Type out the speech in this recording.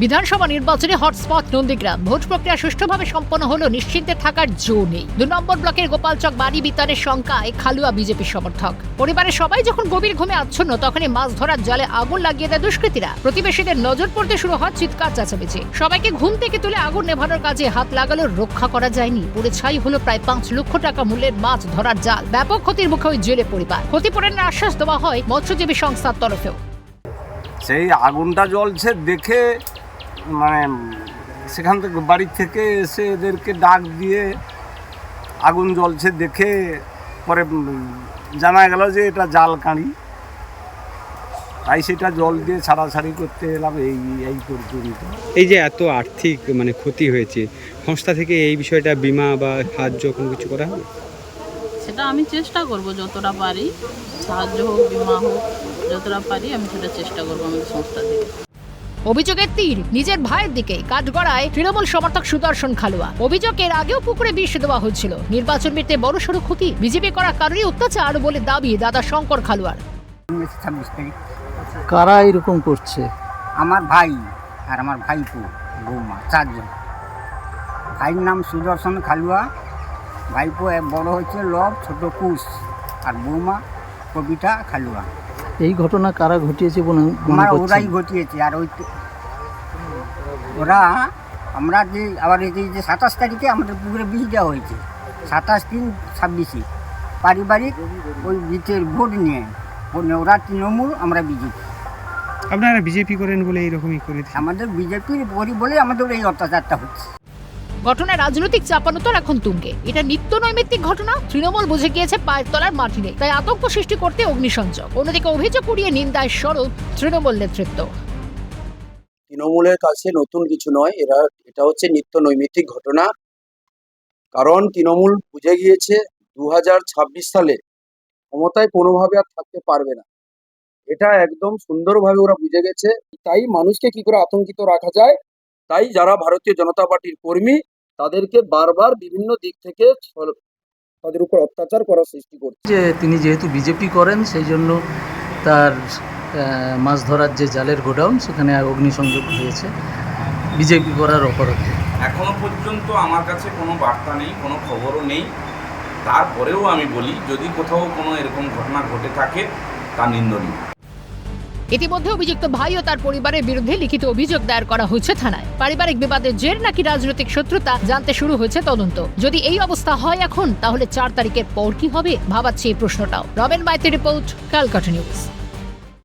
বিধানসভা নির্বাচনে hotspot Nandigram. Vote প্রক্রিয়া সুষ্ঠুভাবে সম্পন্ন হলো, নিশ্চিন্তে থাকার জো নেই। 2 নম্বর ব্লকের গোপালচক বাড়ি বিতানের সংখ্যায় খালুয়া বিজেপি সমর্থক। পরিবারের সবাই যখন গভীর ঘুমে আচ্ছন্ন, তখনই মাছ ধরার জালে আগুন লাগিয়ে দেয় দুষ্কৃতীরা। প্রতিবেশীদের নজর পড়তে শুরু হয় চিৎকার চেঁচামেচি। সবাইকে ঘুম থেকে তুলে আগুন নেভানোর কাজে হাত লাগালো, রক্ষা করা যায়নি। পুড়ে ছাই হলো প্রায় 5 লক্ষ টাকা মূল্যের মাছ ধরার জাল। ব্যাপক ক্ষতির মুখে ওই জেলে পরিবার। ক্ষতিপূরণের আশ্বাস দেওয়া হয় মৎস্যজীবী সংস্থার তরফেও। সেই আগুনটা জ্বলছে দেখে মানে সেখান থেকে বাড়ি থেকে এসে এদেরকে ডাক দিয়ে আগুন জ্বলছে দেখে পরে জানা গেল যে এটা জাল কাঁড়ি, তাই সেটা জল দিয়ে ছাড়াছাড়ি করতে এলাম। এই পর্যন্ত। এই যে এত আর্থিক ক্ষতি হয়েছে, সংস্থা থেকে এই বিষয়টা বিমা বা সাহায্য কোনো কিছু করা হবে? সেটা আমি চেষ্টা করব, যতটা পারি সাহায্য হোক বিমা হোক, যতটা পারি আমি সেটা চেষ্টা করবো আমাদের সংস্থা থেকে। অভিযোগের তীর নিজের ভাইয়ের দিকে। কাঠগড়ায় তৃণমূল সমর্থক সুদর্শন খালুয়া। অভিযোগের আগেও পুকুরে বিষ দেওয়া হচ্ছিল। নির্বাচন মিটতে বড়সড় ক্ষতি, বিজেপি করা কারোরই অত্যাচার বলে দাবি দাদা শঙ্কর খালুয়ার। 26 তারিখ কারা এরকম করছে? আমার ভাই আর আমার ভাইপো বৌমা, 4 জন। ভাইয়ের নাম সুদর্শন খালুয়া, ভাইপো বড় হচ্ছে লব, ছোট কুশ, আর বৌমা কবিতা খালুয়া। এই ঘটনা কারা ঘটিয়েছে বলে মনে আমার করছেন? ওরাই ঘটিয়েছে। আর ওরা আমরা যে আবার এই যে 27 তারিখে আমাদের পুকুরে বিষ দেওয়া হয়েছে, 27-3-26 পারিবারিক ওই বিচের ভোট নিয়ে। ওরা তৃণমূল, আমরা বিজেপি। আপনারা বিজেপি করেন বলে এইরকমই করে? আমাদের বিজেপির করি বলে আমাদের এই অত্যাচারটা হচ্ছে। ঘটনায় রাজনৈতিক চাপানোতর এখন তুঙ্গে। এটা নিত্য নৈমিত্তিক ঘটনা। তৃণমূল বুঝে গিয়েছে পায়ের তলার মাটি নেই, তাই আতঙ্ক সৃষ্টি করতে অগ্নিসংযোগ। অন্যদিকে অভিযোগ উড়িয়ে নিন্দায় সরব তৃণমূল নেতৃত্ব। তৃণমূলের কাছে নতুন কিছু নয়, এটা হচ্ছে নিত্য নৈমিত্তিক ঘটনা। কারণ তৃণমূল বুঝে গিয়েছে 2026 সালে ক্ষমতায় কোনোভাবে আর থাকতে পারবে না। এটা একদম সুন্দরভাবে ওরা বুঝে গেছে। তাই মানুষকে কি করে আতঙ্কিত রাখা যায়, তাই যারা ভারতীয় জনতা পার্টির কর্মী তাদেরকে বারবার বিভিন্ন দিক থেকে তাদের উপর অত্যাচার করার সৃষ্টি করছে। যে তিনি যেহেতু বিজেপি করেন, সেই জন্য তার মাছ ধরার যে জালের গোডাউন, সেখানে অগ্নিসংযোগ হয়েছে বিজেপি করার অপরাধে। এখনো পর্যন্ত আমার কাছে কোনো বার্তা নেই, কোনো খবরও নেই। তারপরেও আমি বলি, যদি কোথাও কোনো এরকম ঘটনা ঘটে থাকে তা নিন্দনীয়। ইতিমধ্যে অভিযুক্ত ভাই ও তার পরিবারের বিরুদ্ধে লিখিত অভিযোগ দায়ের করা হয়েছে থানায়। পারিবারিক বিবাদের জের নাকি রাজনৈতিক শত্রুতা জানতে শুরু হয়েছে তদন্ত। যদি এই অবস্থা হয় এখন, তাহলে 4 তারিখের পর কি হবে ভাবাচ্ছে এই প্রশ্নটাও। রবেন মাইতির রিপোর্ট, ক্যালকাটা নিউজ।